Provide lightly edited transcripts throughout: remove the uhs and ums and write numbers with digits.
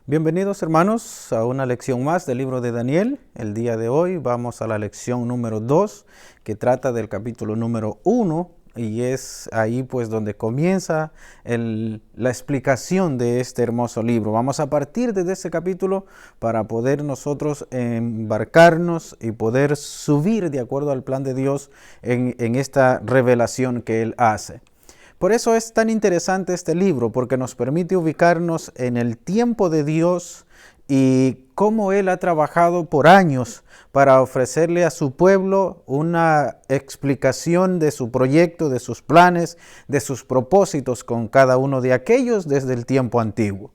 Bienvenidos hermanos a una lección más del libro de Daniel. El día de hoy vamos a la lección número 2 que trata del capítulo número 1 y es ahí pues donde comienza la explicación de este hermoso libro. Vamos a partir desde ese capítulo para poder nosotros embarcarnos y poder subir de acuerdo al plan de Dios en esta revelación que Él hace. Por eso es tan interesante este libro, porque nos permite ubicarnos en el tiempo de Dios y cómo Él ha trabajado por años para ofrecerle a su pueblo una explicación de su proyecto, de sus planes, de sus propósitos con cada uno de aquellos desde el tiempo antiguo.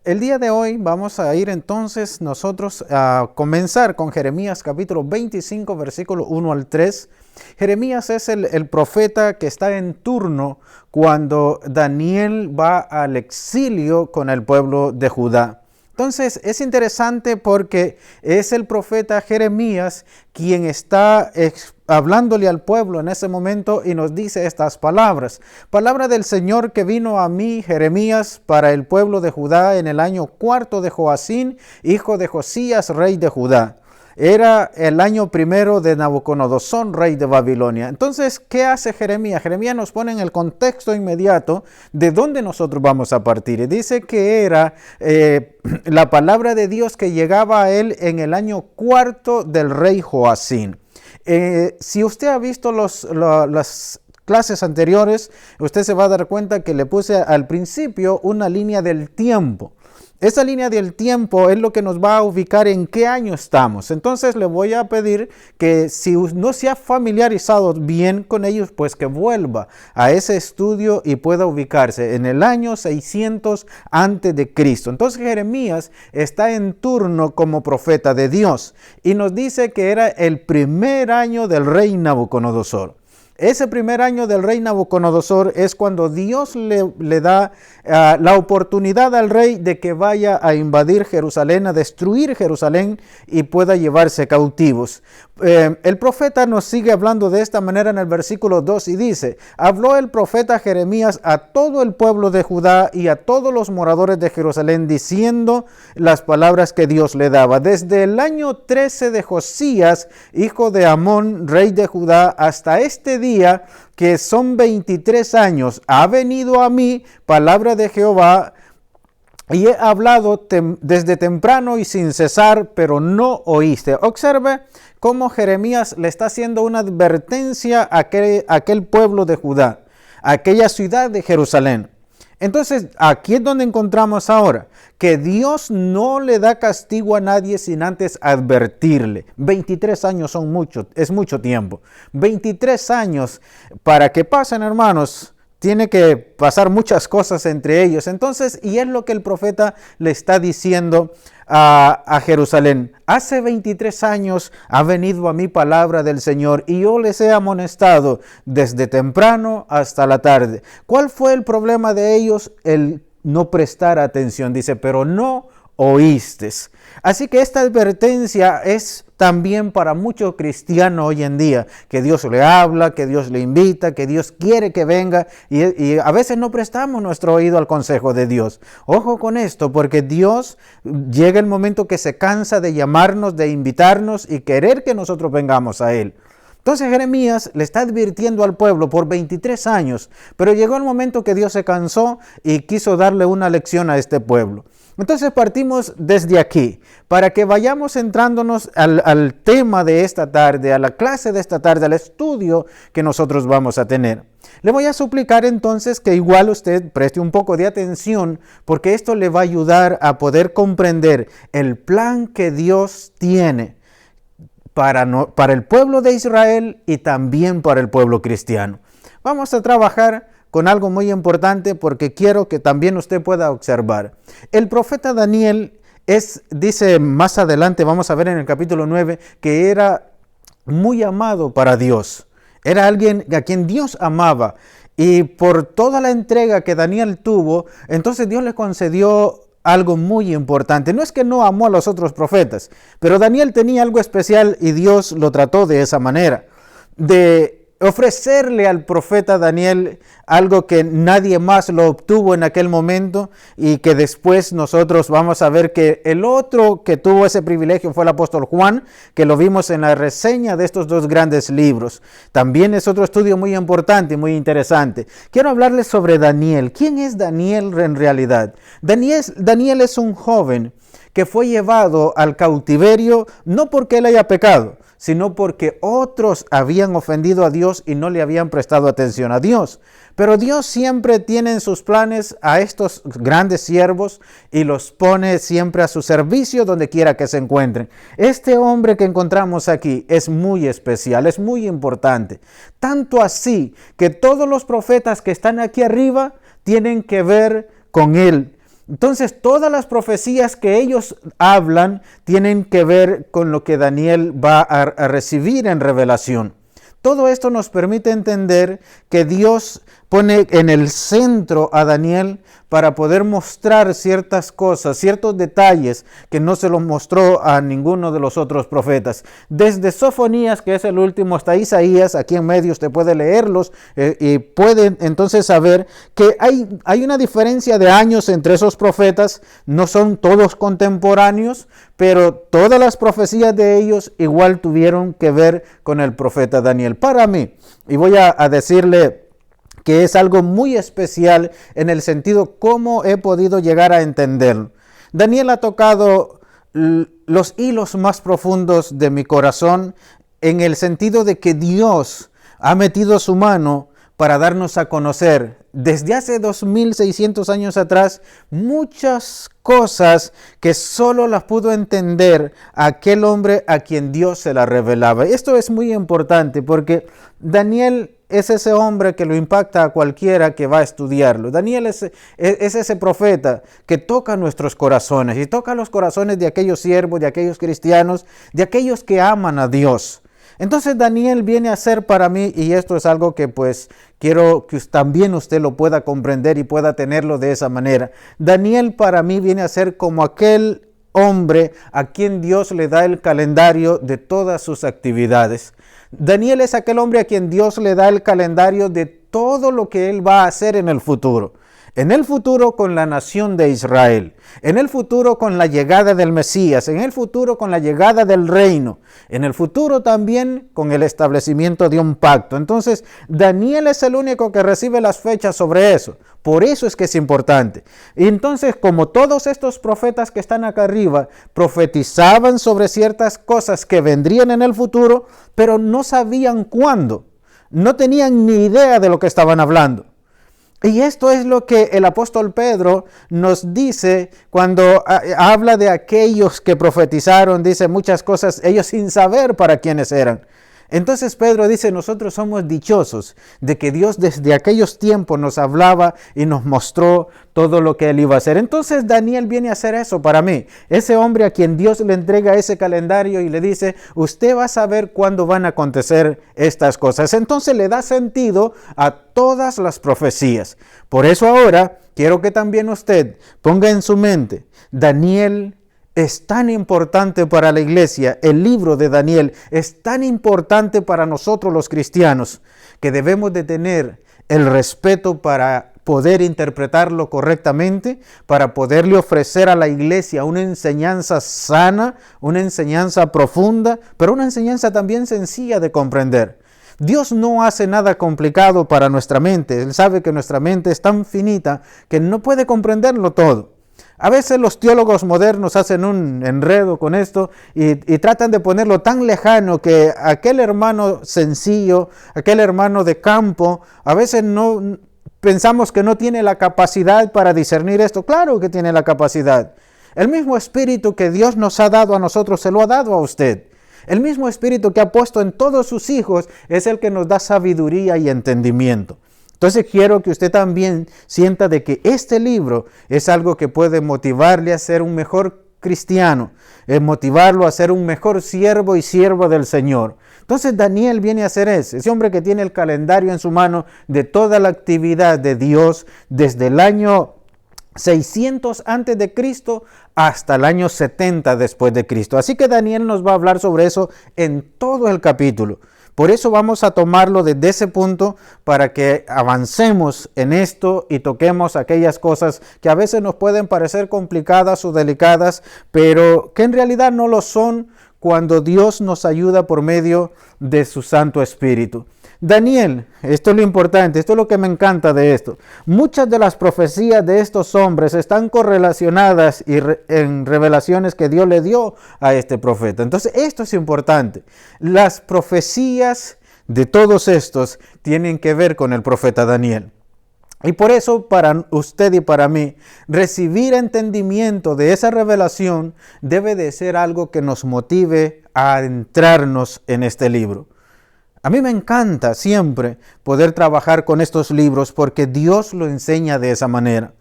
El día de hoy vamos a ir entonces nosotros a comenzar con Jeremías capítulo 25, versículo 1 al 3. Jeremías es el profeta que está en turno cuando Daniel va al exilio con el pueblo de Judá. Entonces es interesante porque es el profeta Jeremías quien está hablándole al pueblo en ese momento y nos dice estas palabras. Palabra del Señor que vino a mí, Jeremías, para el pueblo de Judá en el año 4 de Joacín, hijo de Josías, rey de Judá. Era el año primero de Nabucodonosor, rey de Babilonia. Entonces, ¿qué hace Jeremías? Jeremías nos pone en el contexto inmediato de dónde nosotros vamos a partir. Y dice que era la palabra de Dios que llegaba a él en el año 4 del rey Joacín. Si usted ha visto las clases anteriores, usted se va a dar cuenta que le puse al principio una línea del tiempo. Esa línea del tiempo es lo que nos va a ubicar en qué año estamos. Entonces le voy a pedir que si no se ha familiarizado bien con ellos, pues que vuelva a ese estudio y pueda ubicarse en el año 600 antes de Cristo. Entonces Jeremías está en turno como profeta de Dios y nos dice que era el primer año del rey Nabucodonosor. Ese primer año del rey Nabucodonosor es cuando Dios le da la oportunidad al rey de que vaya a invadir Jerusalén, a destruir Jerusalén y pueda llevarse cautivos. El profeta nos sigue hablando de esta manera en el versículo 2 y dice: habló el profeta Jeremías a todo el pueblo de Judá y a todos los moradores de Jerusalén diciendo las palabras que Dios le daba. Desde el año 13 de Josías, hijo de Amón, rey de Judá, hasta este día, que son 23 años, ha venido a mí palabra de Jehová, y he hablado desde temprano y sin cesar, pero no oíste. Observe cómo Jeremías le está haciendo una advertencia a aquel pueblo de Judá, a aquella ciudad de Jerusalén. Entonces, aquí es donde encontramos ahora que Dios no le da castigo a nadie sin antes advertirle. 23 años son es mucho tiempo. 23 años para que pasen, hermanos. Tiene que pasar muchas cosas entre ellos. Entonces, y es lo que el profeta le está diciendo a Jerusalén. Hace 23 años ha venido a mí palabra del Señor y yo les he amonestado desde temprano hasta la tarde. ¿Cuál fue el problema de ellos? El no prestar atención. Dice, pero no oístes. Así que esta advertencia es también para muchos cristianos hoy en día, que Dios le habla, que Dios le invita, que Dios quiere que venga y a veces no prestamos nuestro oído al consejo de Dios. Ojo con esto, porque Dios llega el momento que se cansa de llamarnos, de invitarnos y querer que nosotros vengamos a Él. Entonces Jeremías le está advirtiendo al pueblo por 23 años, pero llegó el momento que Dios se cansó y quiso darle una lección a este pueblo. Entonces partimos desde aquí, para que vayamos entrándonos al tema de esta tarde, a la clase de esta tarde, al estudio que nosotros vamos a tener. Le voy a suplicar entonces que igual usted preste un poco de atención, porque esto le va a ayudar a poder comprender el plan que Dios tiene para el pueblo de Israel y también para el pueblo cristiano. Vamos a trabajar con algo muy importante porque quiero que también usted pueda observar. El profeta Daniel dice más adelante, vamos a ver en el capítulo 9, que era muy amado para Dios. Era alguien a quien Dios amaba. Y por toda la entrega que Daniel tuvo, entonces Dios le concedió algo muy importante. No es que no amó a los otros profetas, pero Daniel tenía algo especial y Dios lo trató de esa manera. De ofrecerle al profeta Daniel algo que nadie más lo obtuvo en aquel momento y que después nosotros vamos a ver que el otro que tuvo ese privilegio fue el apóstol Juan, que lo vimos en la reseña de estos dos grandes libros. También es otro estudio muy importante y muy interesante. Quiero hablarles sobre Daniel. ¿Quién es Daniel en realidad? Daniel es un joven que fue llevado al cautiverio no porque él haya pecado, sino porque otros habían ofendido a Dios y no le habían prestado atención a Dios. Pero Dios siempre tiene en sus planes a estos grandes siervos y los pone siempre a su servicio donde quiera que se encuentren. Este hombre que encontramos aquí es muy especial, es muy importante. Tanto así que todos los profetas que están aquí arriba tienen que ver con él. Entonces, todas las profecías que ellos hablan tienen que ver con lo que Daniel va a recibir en revelación. Todo esto nos permite entender que Dios pone en el centro a Daniel para poder mostrar ciertas cosas, ciertos detalles que no se los mostró a ninguno de los otros profetas. Desde Sofonías, que es el último, hasta Isaías, aquí en medio usted puede leerlos y puede entonces saber que hay una diferencia de años entre esos profetas. No son todos contemporáneos, pero todas las profecías de ellos igual tuvieron que ver con el profeta Daniel. Para mí, y voy a decirle que es algo muy especial en el sentido cómo he podido llegar a entenderlo. Daniel ha tocado los hilos más profundos de mi corazón en el sentido de que Dios ha metido su mano para darnos a conocer desde hace 2600 años atrás muchas cosas que solo las pudo entender aquel hombre a quien Dios se las revelaba. Esto es muy importante porque Daniel es ese hombre que lo impacta a cualquiera que va a estudiarlo. Daniel es ese profeta que toca nuestros corazones y toca los corazones de aquellos siervos, de aquellos cristianos, de aquellos que aman a Dios. Entonces Daniel viene a ser para mí, y esto es algo que pues quiero que también usted lo pueda comprender y pueda tenerlo de esa manera. Daniel para mí viene a ser como aquel hombre a quien Dios le da el calendario de todas sus actividades. Daniel es aquel hombre a quien Dios le da el calendario de todo lo que él va a hacer en el futuro. En el futuro con la nación de Israel, en el futuro con la llegada del Mesías, en el futuro con la llegada del reino, en el futuro también con el establecimiento de un pacto. Entonces, Daniel es el único que recibe las fechas sobre eso. Por eso es que es importante. Y entonces, como todos estos profetas que están acá arriba, profetizaban sobre ciertas cosas que vendrían en el futuro, pero no sabían cuándo. No tenían ni idea de lo que estaban hablando. Y esto es lo que el apóstol Pedro nos dice cuando habla de aquellos que profetizaron, dice muchas cosas, ellos sin saber para quiénes eran. Entonces Pedro dice, nosotros somos dichosos de que Dios desde aquellos tiempos nos hablaba y nos mostró todo lo que él iba a hacer. Entonces Daniel viene a hacer eso para mí. Ese hombre a quien Dios le entrega ese calendario y le dice, usted va a saber cuándo van a acontecer estas cosas. Entonces le da sentido a todas las profecías. Por eso ahora quiero que también usted ponga en su mente, Daniel es tan importante para la iglesia, el libro de Daniel es tan importante para nosotros los cristianos, que debemos de tener el respeto para poder interpretarlo correctamente, para poderle ofrecer a la iglesia una enseñanza sana, una enseñanza profunda, pero una enseñanza también sencilla de comprender. Dios no hace nada complicado para nuestra mente. Él sabe que nuestra mente es tan finita que no puede comprenderlo todo. A veces los teólogos modernos hacen un enredo con esto y tratan de ponerlo tan lejano que aquel hermano sencillo, aquel hermano de campo, a veces no pensamos que no tiene la capacidad para discernir esto. Claro que tiene la capacidad. El mismo espíritu que Dios nos ha dado a nosotros, se lo ha dado a usted. El mismo espíritu que ha puesto en todos sus hijos es el que nos da sabiduría y entendimiento. Entonces quiero que usted también sienta de que este libro es algo que puede motivarle a ser un mejor cristiano, motivarlo a ser un mejor siervo y sierva del Señor. Entonces Daniel viene a ser ese hombre que tiene el calendario en su mano de toda la actividad de Dios desde el año 600 antes de Cristo hasta el año 70 después de Cristo. Así que Daniel nos va a hablar sobre eso en todo el capítulo. Por eso vamos a tomarlo desde ese punto para que avancemos en esto y toquemos aquellas cosas que a veces nos pueden parecer complicadas o delicadas, pero que en realidad no lo son cuando Dios nos ayuda por medio de su Santo Espíritu. Daniel, esto es lo importante, esto es lo que me encanta de esto. Muchas de las profecías de estos hombres están correlacionadas en revelaciones que Dios le dio a este profeta. Entonces, esto es importante. Las profecías de todos estos tienen que ver con el profeta Daniel. Y por eso, para usted y para mí, recibir entendimiento de esa revelación debe de ser algo que nos motive a adentrarnos en este libro. A mí me encanta siempre poder trabajar con estos libros porque Dios lo enseña de esa manera.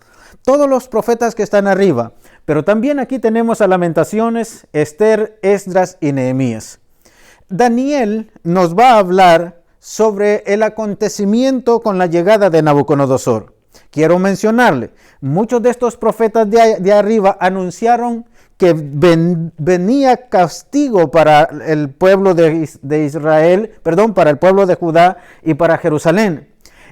Todos los profetas que están arriba, pero también aquí tenemos a Lamentaciones, Esther, Esdras y Nehemías. Daniel nos va a hablar sobre el acontecimiento con la llegada de Nabucodonosor. Quiero mencionarle, muchos de estos profetas de arriba anunciaron que venía castigo para el pueblo de Israel, para el pueblo de Judá y para Jerusalén.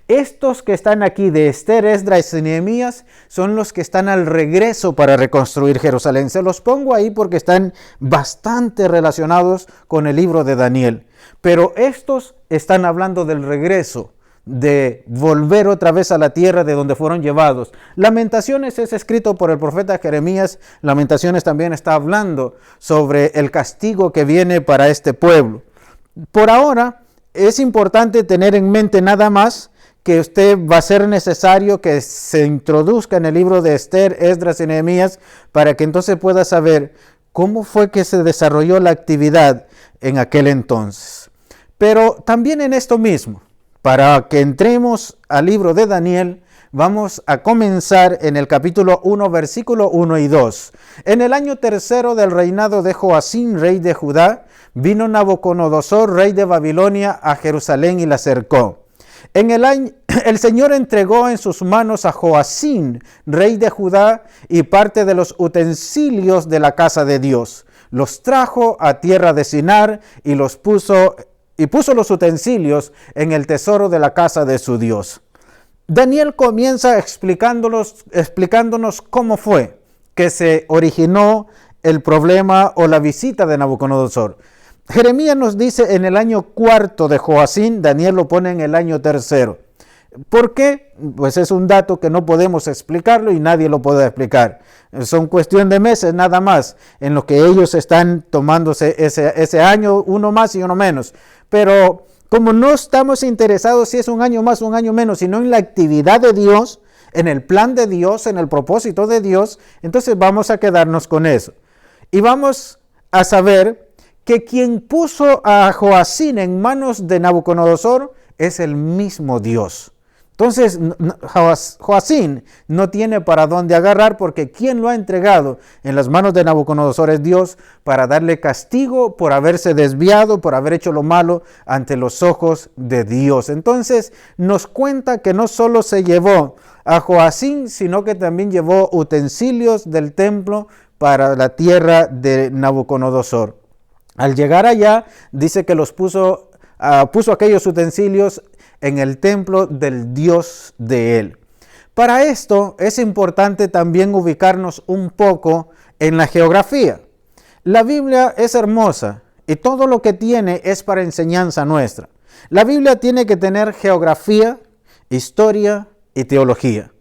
Estos que están aquí de Esther, Esdras y Nehemías son los que están al regreso para reconstruir Jerusalén. Se los pongo ahí porque están bastante relacionados con el libro de Daniel. Pero estos están hablando del regreso, de volver otra vez a la tierra de donde fueron llevados. Lamentaciones es escrito por el profeta Jeremías. Lamentaciones también está hablando sobre el castigo que viene para este pueblo. Por ahora es importante tener en mente nada más que usted va a ser necesario que se introduzca en el libro de Esther, Esdras y Nehemías para que entonces pueda saber cómo fue que se desarrolló la actividad en aquel entonces. Pero también en esto mismo, para que entremos al libro de Daniel, vamos a comenzar en el capítulo 1, versículo 1 y 2. En el año tercero del reinado de Joacim, rey de Judá, vino Nabucodonosor, rey de Babilonia, a Jerusalén y la cercó. El Señor entregó en sus manos a Joacim, rey de Judá, y parte de los utensilios de la casa de Dios. Los trajo a tierra de Sinar y puso los utensilios en el tesoro de la casa de su Dios. Daniel comienza explicándonos cómo fue que se originó el problema o la visita de Nabucodonosor. Jeremías nos dice en el año cuarto de Joacim, Daniel lo pone en el año tercero. ¿Por qué? Pues es un dato que no podemos explicarlo y nadie lo puede explicar. Son cuestión de meses nada más en lo que ellos están tomándose ese año, uno más y uno menos. Pero como no estamos interesados si es un año más o un año menos, sino en la actividad de Dios, en el plan de Dios, en el propósito de Dios, entonces vamos a quedarnos con eso. Y vamos a saber que quien puso a Joacim en manos de Nabucodonosor es el mismo Dios. Entonces, Joacim no tiene para dónde agarrar porque quien lo ha entregado en las manos de Nabucodonosor es Dios para darle castigo por haberse desviado, por haber hecho lo malo ante los ojos de Dios. Entonces, nos cuenta que no solo se llevó a Joacim, sino que también llevó utensilios del templo para la tierra de Nabucodonosor. Al llegar allá, dice que puso aquellos utensilios en el templo del Dios de él. Para esto es importante también ubicarnos un poco en la geografía. La Biblia es hermosa y todo lo que tiene es para enseñanza nuestra. La Biblia tiene que tener geografía, historia y teología.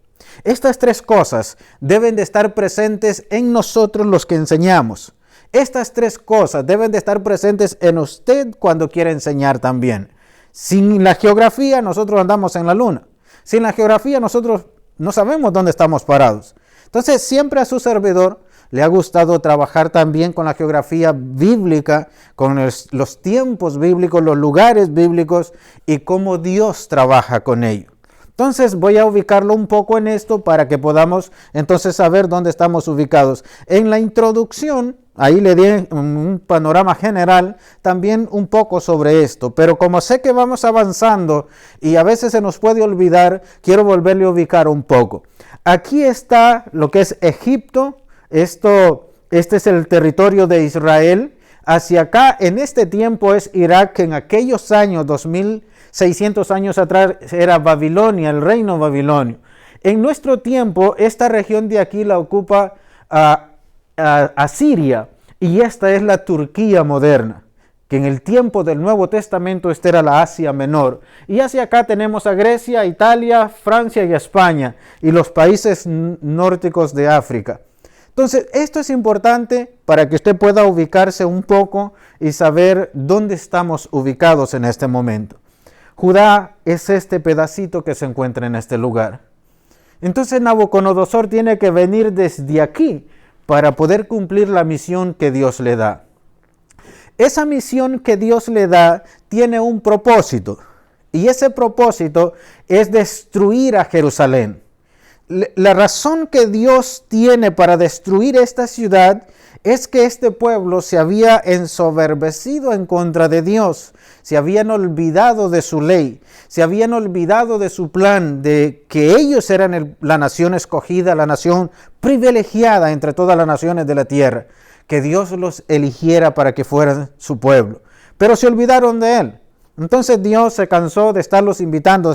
Estas tres cosas deben de estar presentes en nosotros los que enseñamos. Estas tres cosas deben de estar presentes en usted cuando quiera enseñar también. Sin la geografía nosotros andamos en la luna. Sin la geografía nosotros no sabemos dónde estamos parados. Entonces siempre a su servidor le ha gustado trabajar también con la geografía bíblica, con los tiempos bíblicos, los lugares bíblicos y cómo Dios trabaja con ello. Entonces voy a ubicarlo un poco en esto para que podamos entonces saber dónde estamos ubicados. En la introducción, ahí le di un panorama general también un poco sobre esto, pero como sé que vamos avanzando y a veces se nos puede olvidar, quiero volverle a ubicar un poco. Aquí está lo que es Egipto, este es el territorio de Israel. Hacia acá, en este tiempo es Irak, que en aquellos años, 2600 años atrás, era Babilonia, el reino babilonio. En nuestro tiempo, esta región de aquí la ocupa Asiria, y esta es la Turquía moderna, que en el tiempo del Nuevo Testamento esta era la Asia Menor. Y hacia acá tenemos a Grecia, Italia, Francia y España, y los países nórdicos de África. Entonces, esto es importante para que usted pueda ubicarse un poco y saber dónde estamos ubicados en este momento. Judá es este pedacito que se encuentra en este lugar. Entonces Nabucodonosor tiene que venir desde aquí para poder cumplir la misión que Dios le da. Esa misión que Dios le da tiene un propósito, y ese propósito es destruir a Jerusalén. La razón que Dios tiene para destruir esta ciudad es que este pueblo se había ensoberbecido en contra de Dios, se habían olvidado de su ley, se habían olvidado de su plan, de que ellos eran la nación escogida, la nación privilegiada entre todas las naciones de la tierra, que Dios los eligiera para que fueran su pueblo, pero se olvidaron de él. Entonces Dios se cansó de estarlos invitando.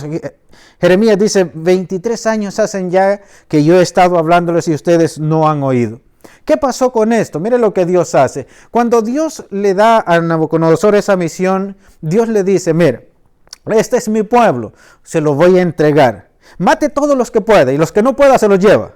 Jeremías dice, 23 años hacen ya que yo he estado hablándoles y ustedes no han oído. ¿Qué pasó con esto? Mire lo que Dios hace. Cuando Dios le da a Nabucodonosor esa misión, Dios le dice, mire, este es mi pueblo, se lo voy a entregar. Mate todos los que pueda y los que no pueda se los lleva.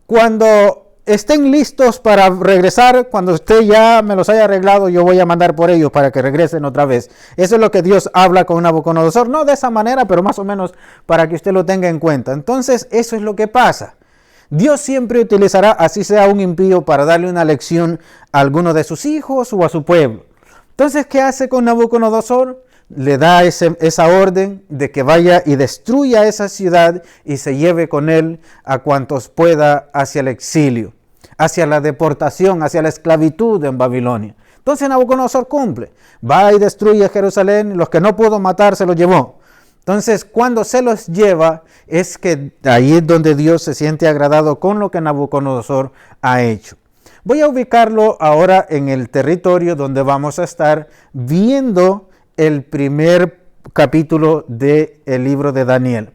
Cuando estén listos para regresar, cuando usted ya me los haya arreglado, yo voy a mandar por ellos para que regresen otra vez. Eso es lo que Dios habla con Nabucodonosor, no de esa manera, pero más o menos para que usted lo tenga en cuenta. Entonces, eso es lo que pasa. Dios siempre utilizará, así sea un impío, para darle una lección a alguno de sus hijos o a su pueblo. Entonces, ¿qué hace con Nabucodonosor? Le da esa orden de que vaya y destruya esa ciudad y se lleve con él a cuantos pueda hacia el exilio, hacia la deportación, hacia la esclavitud en Babilonia. Entonces Nabucodonosor cumple, va y destruye Jerusalén, los que no pudo matar se los llevó. Entonces cuando se los lleva es que ahí es donde Dios se siente agradado con lo que Nabucodonosor ha hecho. Voy a ubicarlo ahora en el territorio donde vamos a estar viendo el primer capítulo del libro de Daniel.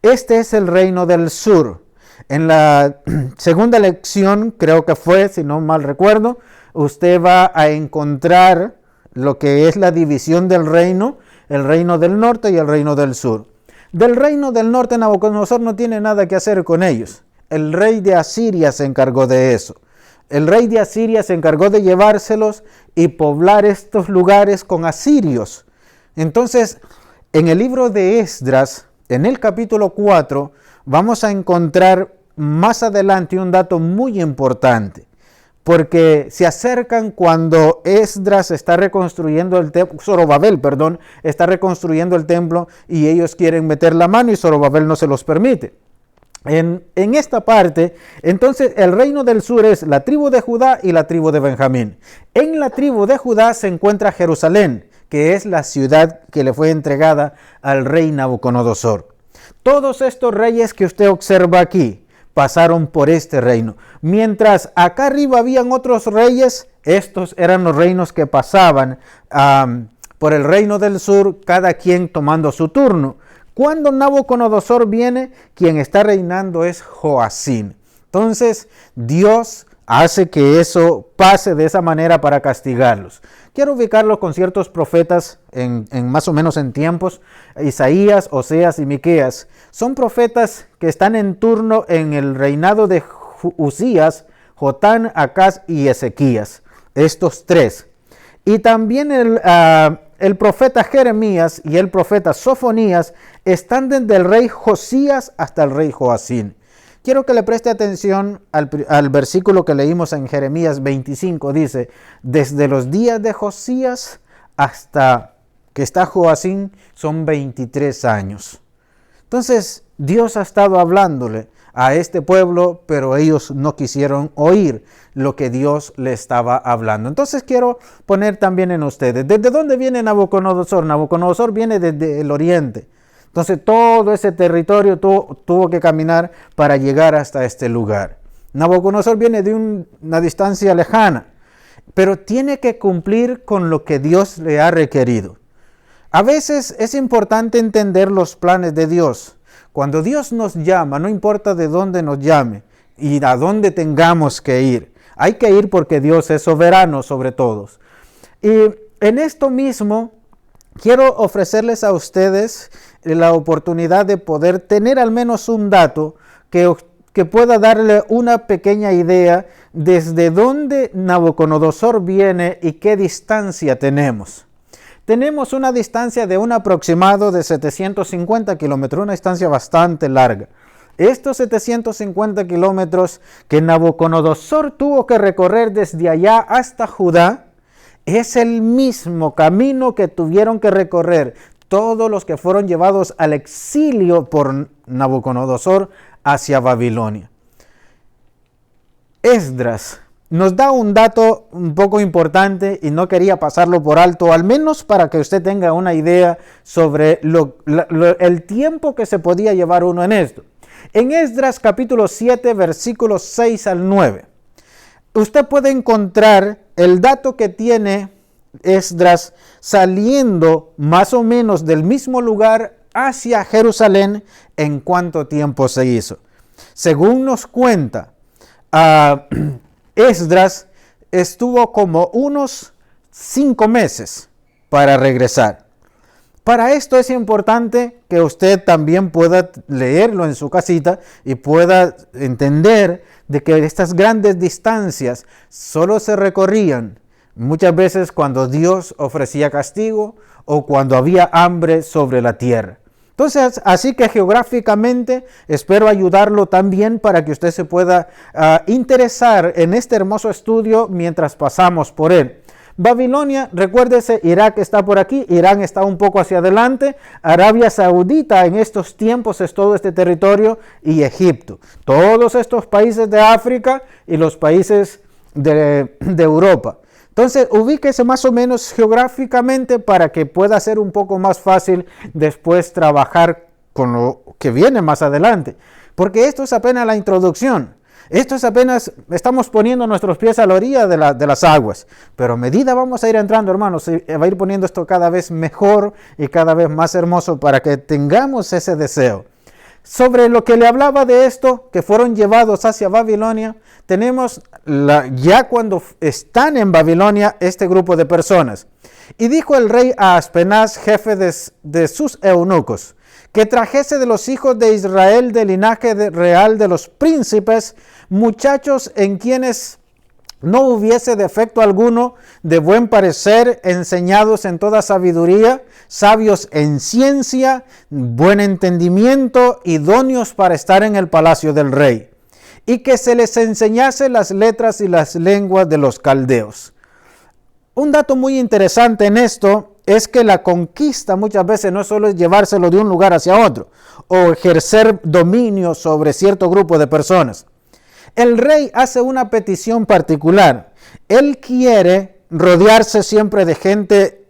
Este es el reino del sur. En la segunda lección, creo que fue, si no mal recuerdo, usted va a encontrar lo que es la división del reino, el reino del norte y el reino del sur. Del reino del norte, Nabucodonosor no tiene nada que hacer con ellos. El rey de Asiria se encargó de eso. El rey de Asiria se encargó de llevárselos y poblar estos lugares con asirios. Entonces, en el libro de Esdras, en el capítulo 4, vamos a encontrar más adelante un dato muy importante, porque se acercan cuando Esdras está reconstruyendo el templo, Zorobabel, está reconstruyendo el templo y ellos quieren meter la mano y Zorobabel no se los permite. En esta parte, entonces el reino del sur es la tribu de Judá y la tribu de Benjamín. En la tribu de Judá se encuentra Jerusalén, que es la ciudad que le fue entregada al rey Nabucodonosor. Todos estos reyes que usted observa aquí pasaron por este reino. Mientras acá arriba habían otros reyes, estos eran los reinos que pasaban por el reino del sur, cada quien tomando su turno. Cuando Nabucodonosor viene, quien está reinando es Joacín. Entonces, Dios hace que eso pase de esa manera para castigarlos. Quiero ubicarlo con ciertos profetas en más o menos en tiempos. Isaías, Oseas y Miqueas son profetas que están en turno en el reinado de Uzías, Jotán, Acaz y Ezequías. Estos tres. Y también el profeta Jeremías y el profeta Sofonías están desde el rey Josías hasta el rey Joacín. Quiero que le preste atención al versículo que leímos en Jeremías 25. Dice, desde los días de Josías hasta que está Joacín son 23 años. Entonces Dios ha estado hablándole a este pueblo, pero ellos no quisieron oír lo que Dios le estaba hablando. Entonces quiero poner también en ustedes, ¿desde dónde viene Nabucodonosor? Nabucodonosor viene desde el oriente. Entonces todo ese territorio tuvo que caminar para llegar hasta este lugar. Nabucodonosor viene de una distancia lejana. pero tiene que cumplir con lo que Dios le ha requerido. A veces es importante entender los planes de Dios. Cuando Dios nos llama, no importa de dónde nos llame y a dónde tengamos que ir. Hay que ir porque Dios es soberano sobre todos. Y en esto mismo, quiero ofrecerles a ustedes la oportunidad de poder tener al menos un dato que pueda darle una pequeña idea desde dónde Nabucodonosor viene y qué distancia tenemos. Tenemos una distancia de un aproximado de 750 kilómetros, una distancia bastante larga. Estos 750 kilómetros que Nabucodonosor tuvo que recorrer desde allá hasta Judá, es el mismo camino que tuvieron que recorrer todos los que fueron llevados al exilio por Nabucodonosor hacia Babilonia. Esdras nos da un dato un poco importante y no quería pasarlo por alto, al menos para que usted tenga una idea sobre el tiempo que se podía llevar uno en esto. En Esdras capítulo 7, versículos 6 al 9, usted puede encontrar el dato que tiene Esdras saliendo más o menos del mismo lugar hacia Jerusalén en cuánto tiempo se hizo. Según nos cuenta, Esdras estuvo como unos 5 meses para regresar. Para esto es importante que usted también pueda leerlo en su casita y pueda entender de que estas grandes distancias solo se recorrían muchas veces cuando Dios ofrecía castigo o cuando había hambre sobre la tierra. Entonces, así que geográficamente espero ayudarlo también para que usted se pueda interesar en este hermoso estudio mientras pasamos por él. Babilonia, recuérdese, Irak está por aquí, Irán está un poco hacia adelante, Arabia Saudita en estos tiempos es todo este territorio y Egipto. Todos estos países de África y los países de Europa. Entonces, ubíquese más o menos geográficamente para que pueda ser un poco más fácil después trabajar con lo que viene más adelante. Porque esto es apenas la introducción. Esto es apenas, estamos poniendo nuestros pies a la orilla de las aguas. Pero a medida vamos a ir entrando, hermanos, se va a ir poniendo esto cada vez mejor y cada vez más hermoso para que tengamos ese deseo. Sobre lo que le hablaba de esto, que fueron llevados hacia Babilonia, tenemos ya cuando están en Babilonia este grupo de personas. Y dijo el rey a Aspenaz, jefe de sus eunucos, que trajese de los hijos de Israel del linaje real de los príncipes, muchachos en quienes no hubiese defecto alguno, de buen parecer, enseñados en toda sabiduría, sabios en ciencia, buen entendimiento, idóneos para estar en el palacio del rey, y que se les enseñase las letras y las lenguas de los caldeos. Un dato muy interesante en esto es que la conquista muchas veces no solo es llevárselo de un lugar hacia otro, o ejercer dominio sobre cierto grupo de personas. El rey hace una petición particular. Él quiere rodearse siempre de gente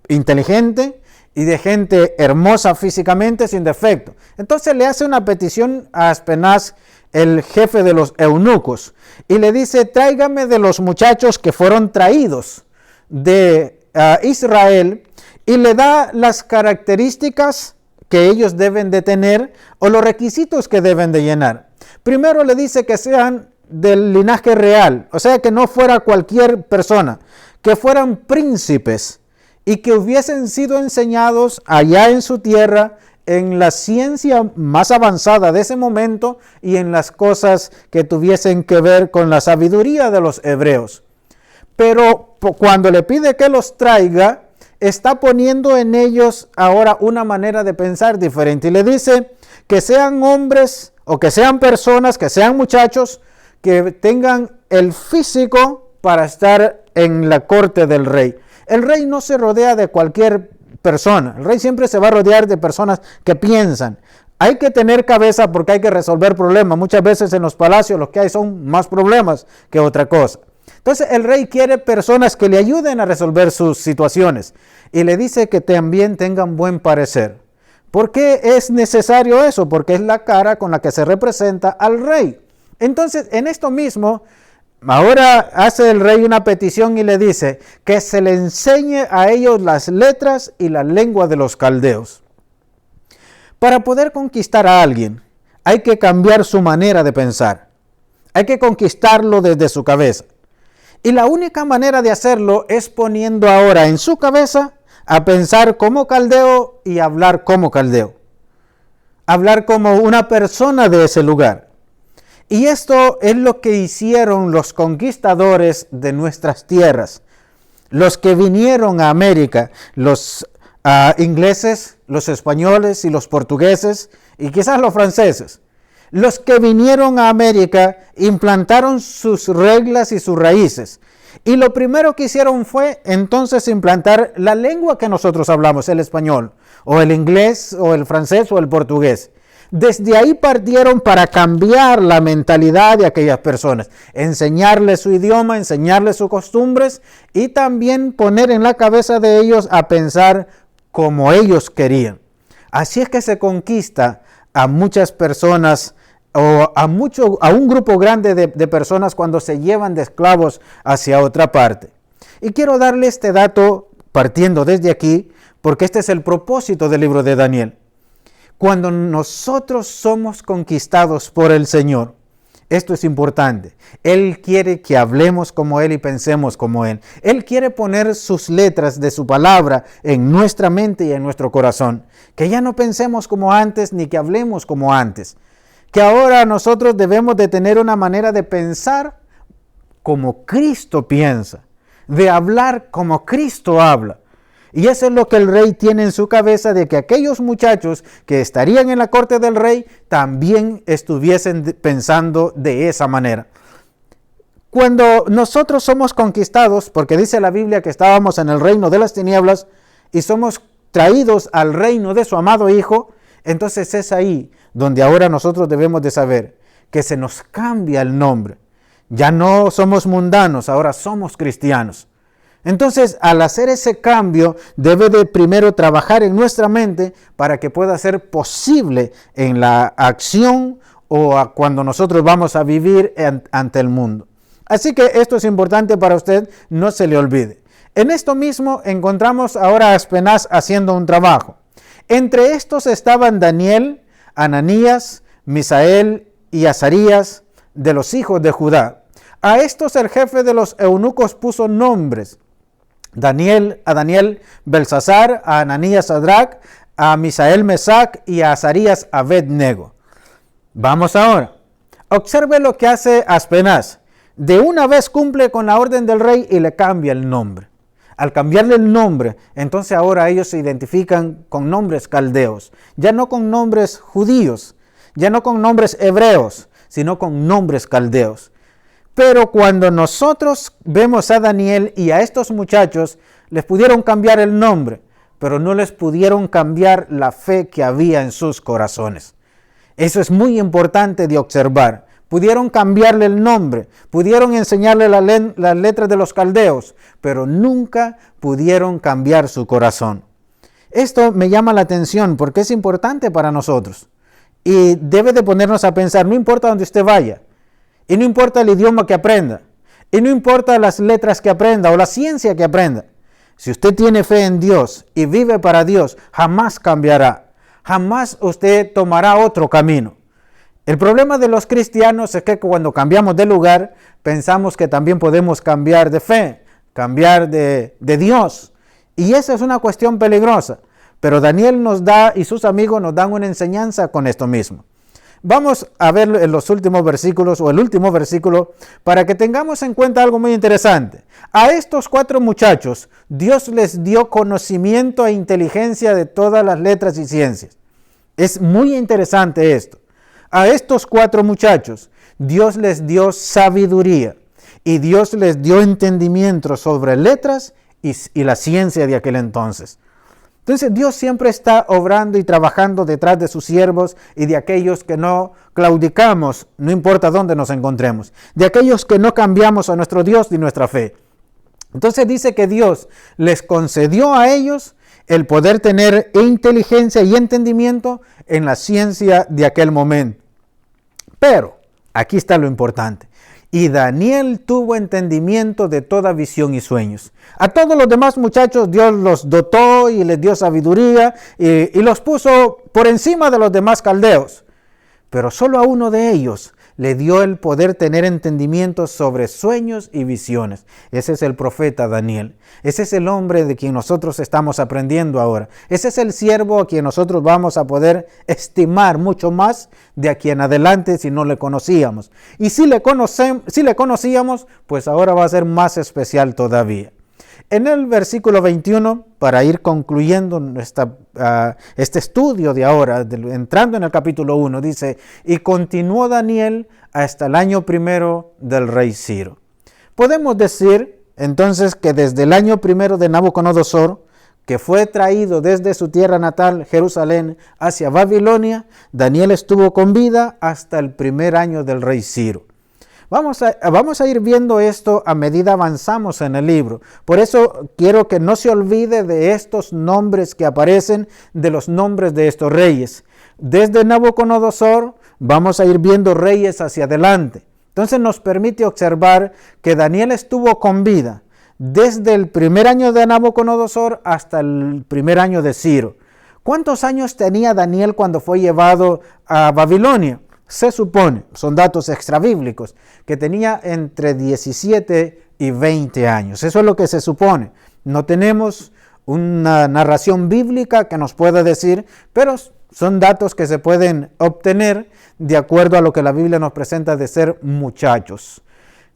inteligente y de gente hermosa físicamente sin defecto. Entonces le hace una petición a Aspenaz, el jefe de los eunucos, y le dice: tráigame de los muchachos que fueron traídos de Israel, y le da las características que ellos deben de tener o los requisitos que deben de llenar. Primero le dice que sean del linaje real, o sea que no fuera cualquier persona, que fueran príncipes y que hubiesen sido enseñados allá en su tierra en la ciencia más avanzada de ese momento y en las cosas que tuviesen que ver con la sabiduría de los hebreos. Pero cuando le pide que los traiga, está poniendo en ellos ahora una manera de pensar diferente y le dice que sean hombres o que sean personas, que sean muchachos, que tengan el físico para estar en la corte del rey. El rey no se rodea de cualquier persona. El rey siempre se va a rodear de personas que piensan. Hay que tener cabeza porque hay que resolver problemas. Muchas veces en los palacios lo que hay son más problemas que otra cosa. Entonces el rey quiere personas que le ayuden a resolver sus situaciones. Y le dice que también tengan buen parecer. ¿Por qué es necesario eso? Porque es la cara con la que se representa al rey. Entonces, en esto mismo, Ahora hace el rey una petición y le dice que se le enseñe a ellos las letras y la lengua de los caldeos. Para poder conquistar a alguien, hay que cambiar su manera de pensar. Hay que conquistarlo desde su cabeza. Y la única manera de hacerlo es poniendo ahora en su cabeza a pensar como caldeo y hablar como caldeo. Hablar como una persona de ese lugar. Y esto es lo que hicieron los conquistadores de nuestras tierras. Los que vinieron a América, los ingleses, los españoles y los portugueses y quizás los franceses. Los que vinieron a América implantaron sus reglas y sus raíces. Y lo primero que hicieron fue entonces implantar la lengua que nosotros hablamos, el español, o el inglés, o el francés, o el portugués. Desde ahí partieron para cambiar la mentalidad de aquellas personas, enseñarles su idioma, enseñarles sus costumbres y también poner en la cabeza de ellos a pensar como ellos querían. Así es que se conquista a muchas personas o a un grupo grande de personas cuando se llevan de esclavos hacia otra parte. Y quiero darle este dato partiendo desde aquí, porque este es el propósito del libro de Daniel. Cuando nosotros somos conquistados por el Señor, esto es importante. Él quiere que hablemos como Él y pensemos como Él. Él quiere poner sus letras de su palabra en nuestra mente y en nuestro corazón. Que ya no pensemos como antes ni que hablemos como antes. Que ahora nosotros debemos de tener una manera de pensar como Cristo piensa. De hablar como Cristo habla. Y eso es lo que el rey tiene en su cabeza, de que aquellos muchachos que estarían en la corte del rey también estuviesen pensando de esa manera. Cuando nosotros somos conquistados, porque dice la Biblia que estábamos en el reino de las tinieblas y somos traídos al reino de su amado Hijo, entonces es ahí donde ahora nosotros debemos de saber que se nos cambia el nombre. Ya no somos mundanos, ahora somos cristianos. Entonces, al hacer ese cambio, debe de primero trabajar en nuestra mente para que pueda ser posible en la acción o cuando nosotros vamos a vivir ante el mundo. Así que esto es importante para usted, no se le olvide. En esto mismo encontramos ahora a Aspenaz haciendo un trabajo. Entre estos estaban Daniel, Ananías, Misael y Azarías de los hijos de Judá. A estos el jefe de los eunucos puso nombres. A Daniel Belsasar, a Ananías Sadrac, a Misael Mesac y a Azarías Abed-nego. Vamos ahora. Observe lo que hace Aspenaz. De una vez cumple con la orden del rey y le cambia el nombre. Al cambiarle el nombre, entonces ahora ellos se identifican con nombres caldeos, ya no con nombres judíos, ya no con nombres hebreos, sino con nombres caldeos. Pero cuando nosotros vemos a Daniel y a estos muchachos, les pudieron cambiar el nombre, pero no les pudieron cambiar la fe que había en sus corazones. Eso es muy importante de observar. Pudieron cambiarle el nombre, pudieron enseñarle las letras de los caldeos, pero nunca pudieron cambiar su corazón. Esto me llama la atención porque es importante para nosotros y debe de ponernos a pensar, no importa dónde usted vaya, y no importa el idioma que aprenda, y no importa las letras que aprenda o la ciencia que aprenda. Si usted tiene fe en Dios y vive para Dios, jamás cambiará. Jamás usted tomará otro camino. El problema de los cristianos es que cuando cambiamos de lugar, pensamos que también podemos cambiar de fe, cambiar de Dios. Y esa es una cuestión peligrosa. Pero Daniel nos da y sus amigos nos dan una enseñanza con esto mismo. Vamos a ver en los últimos versículos o el último versículo para que tengamos en cuenta algo muy interesante. A estos 4 muchachos Dios les dio conocimiento e inteligencia de todas las letras y ciencias. Es muy interesante esto. A estos 4 muchachos Dios les dio sabiduría y Dios les dio entendimiento sobre letras y la ciencia de aquel entonces. Entonces Dios siempre está obrando y trabajando detrás de sus siervos y de aquellos que no claudicamos, no importa dónde nos encontremos, de aquellos que no cambiamos a nuestro Dios ni nuestra fe. Entonces dice que Dios les concedió a ellos el poder tener inteligencia y entendimiento en la ciencia de aquel momento. Pero aquí está lo importante. y Daniel tuvo entendimiento de toda visión y sueños. A todos los demás muchachos Dios los dotó y les dio sabiduría y los puso por encima de los demás caldeos. Pero solo a uno de ellos le dio el poder tener entendimiento sobre sueños y visiones. Ese es el profeta Daniel. Ese es el hombre de quien nosotros estamos aprendiendo ahora. Ese es el siervo a quien nosotros vamos a poder estimar mucho más de aquí en adelante si no le conocíamos. Y si le conocíamos, pues ahora va a ser más especial todavía. En el versículo 21, para ir concluyendo este estudio de ahora, entrando en el capítulo 1, dice, y continuó Daniel hasta el año primero del rey Ciro. Podemos decir entonces que desde el año primero de Nabucodonosor, que fue traído desde su tierra natal, Jerusalén, hacia Babilonia, Daniel estuvo con vida hasta el primer año del rey Ciro. Vamos a ir viendo esto a medida avanzamos en el libro. Por eso quiero que no se olvide de estos nombres que aparecen, de los nombres de estos reyes. Desde Nabucodonosor vamos a ir viendo reyes hacia adelante. Entonces nos permite observar que Daniel estuvo con vida desde el primer año de Nabucodonosor hasta el primer año de Ciro. ¿Cuántos años tenía Daniel cuando fue llevado a Babilonia? Se supone, son datos extrabíblicos, que tenía entre 17 y 20 años. Eso es lo que se supone. No tenemos una narración bíblica que nos pueda decir, pero son datos que se pueden obtener de acuerdo a lo que la Biblia nos presenta de ser muchachos.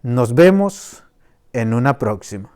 Nos vemos en una próxima.